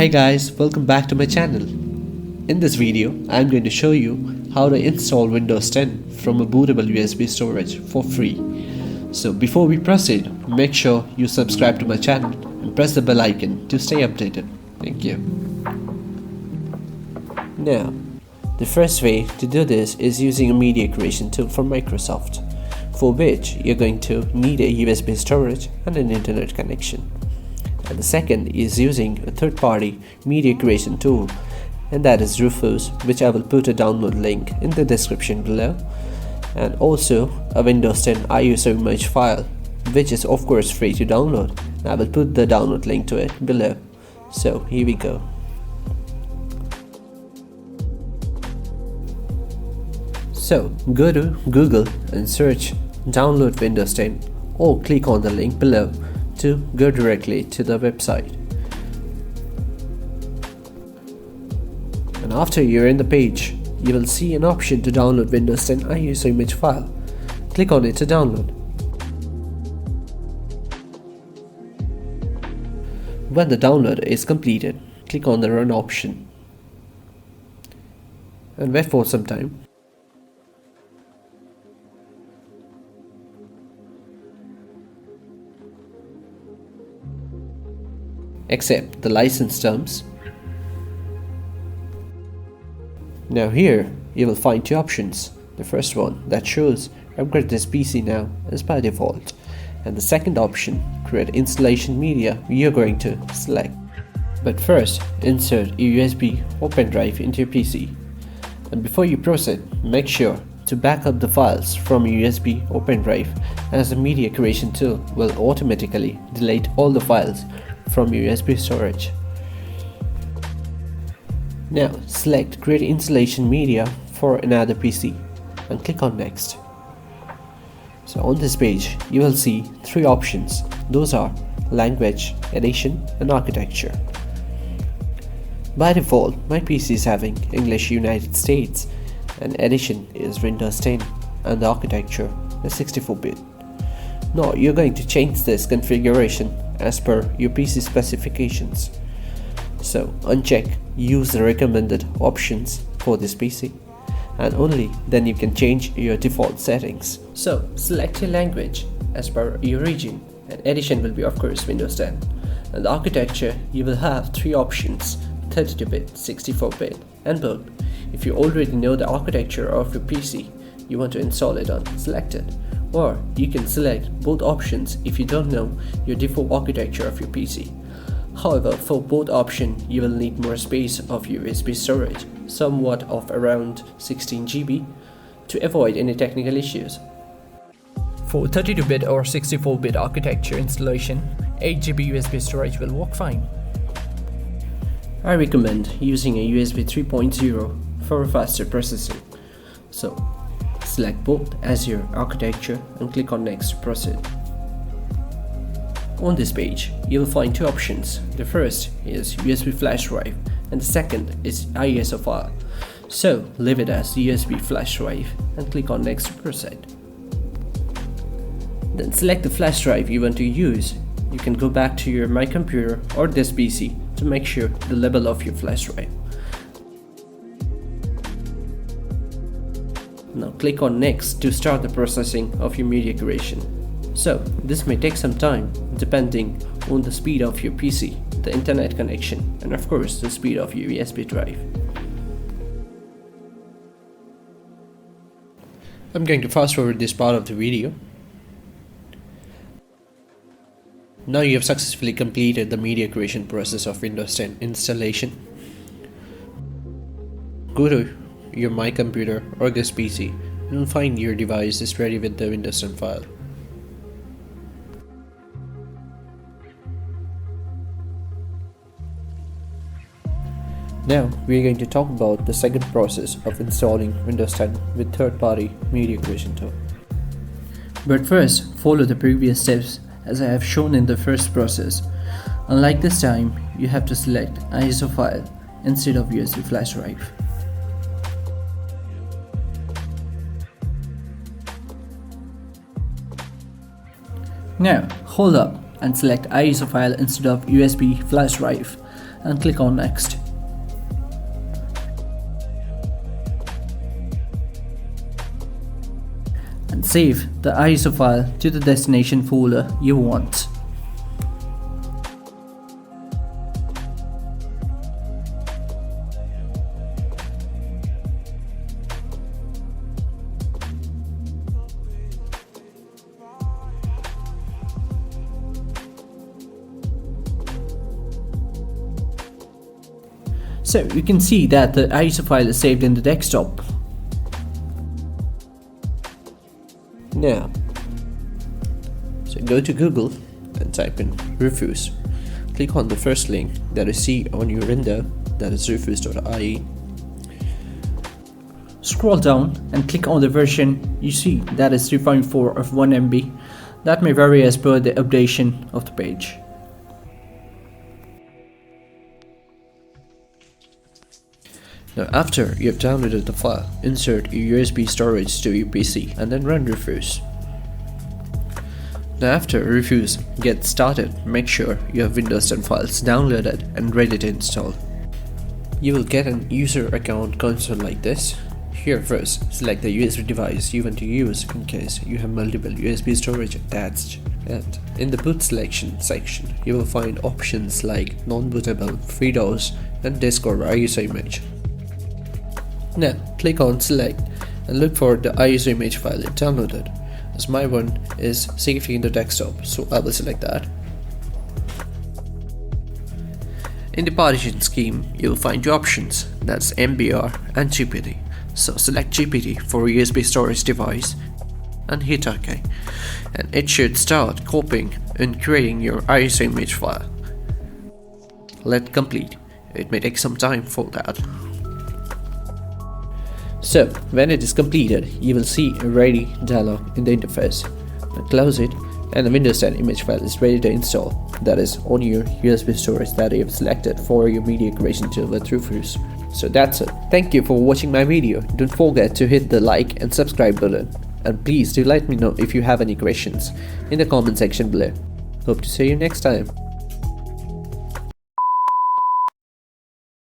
Hey guys, welcome back to my channel. In this video, I'm going to show you how to install Windows 10 from a bootable USB storage for free. So before we proceed, make sure you subscribe to my channel and press the bell icon to stay updated. Thank you. Now, the first way to do this is using a media creation tool from Microsoft, for which you're going to need a USB storage and an internet connection. And the second is using a third-party media creation tool, and that is Rufus, which I will put a download link in the description below, and also a Windows 10 ISO image file, which is of course free to download. I will put the download link to it below. So here we go. So go to Google and search download Windows 10, or click on the link below to go directly to the website. And after you're in the page, you will see an option to download Windows 10 ISO image file. Click on it to download. When the download is completed, click on the run option and wait for some time. Accept the license terms. Now here you will find two options. The first one that shows upgrade this PC now is by default, and the second option, create installation media, you're going to select. But first, insert a USB or pen drive into your PC, and before you proceed, make sure to back up the files from a USB or pen drive, as the media creation tool will automatically delete all the files from USB storage. Now select create installation media for another PC and click on next. So on this page you will see three options. Those are language, edition and architecture. By default my PC is having English United States, and edition is Windows 10 and the architecture is 64-bit. Now you're going to change this configuration as per your PC specifications. So uncheck use the recommended options for this PC, and only then you can change your default settings. So select your language as per your region, and edition will be of course Windows 10, and the architecture you will have three options: 32-bit, 64-bit and both. If you already know the architecture of your PC, you want to install it on, select it. Or you can select both options if you don't know your default architecture of your PC. However, for both options, you will need more space of your USB storage, somewhat of around 16 GB, to avoid any technical issues. For 32-bit or 64-bit architecture installation, 8 GB USB storage will work fine. I recommend using a USB 3.0 for faster processing. So select both as your architecture and click on next to proceed. On this page, you will find two options. The first is USB flash drive and the second is ISO file. So leave it as USB flash drive and click on next to proceed. Then select the flash drive you want to use. You can go back to your My Computer or this PC to make sure the level of your flash drive. Now click on next to start the processing of your media creation. So this may take some time depending on the speed of your PC, the internet connection and of course the speed of your USB drive. I'm going to fast forward this part of the video. Now you have successfully completed the media creation process of Windows 10 installation. Go to your My Computer or this PC and find your device is ready with the Windows 10 file. Now we are going to talk about the second process of installing Windows 10 with third-party media creation tool. But first, follow the previous steps as I have shown in the first process. Unlike this time, you have to select ISO file instead of USB flash drive. Now hold up and select ISO file instead of USB flash drive. and click on Next. And save the ISO file to the destination folder you want. So you can see that the ISO file is saved in the desktop. Now, so go to Google and type in Rufus. Click on the first link that you see on your window, that is rufus.ie. Scroll down and click on the version you see, that is 3.4 of 1 MB. That may vary as per the updation of the page. Now after you have downloaded the file, insert your USB storage to your PC and then run Rufus. Now after Rufus gets started, make sure you have Windows 10 files downloaded and ready to install. You will get an user account console like this. Here first, select the USB device you want to use in case you have multiple USB storage attached. And in the boot selection section, you will find options like non-bootable, FreeDOS and disk or ISO image. Now click on select and look for the ISO image file it downloaded, as my one is safely in the desktop, so I will select that. In the partition scheme, you will find two options, that's MBR and GPT. So select GPT for USB storage device and hit OK, and it should start copying and creating your ISO image file. Let complete. It may take some time for that. So when it is completed, you will see a ready dialog in the interface. Now close it and the Windows 10 image file is ready to install, that is on your USB storage that you have selected for your media creation tool with Rufus. So that's it. Thank you for watching my video. Don't forget to hit the like and subscribe button, and please do let me know if you have any questions in the comment section below. Hope to see you next time.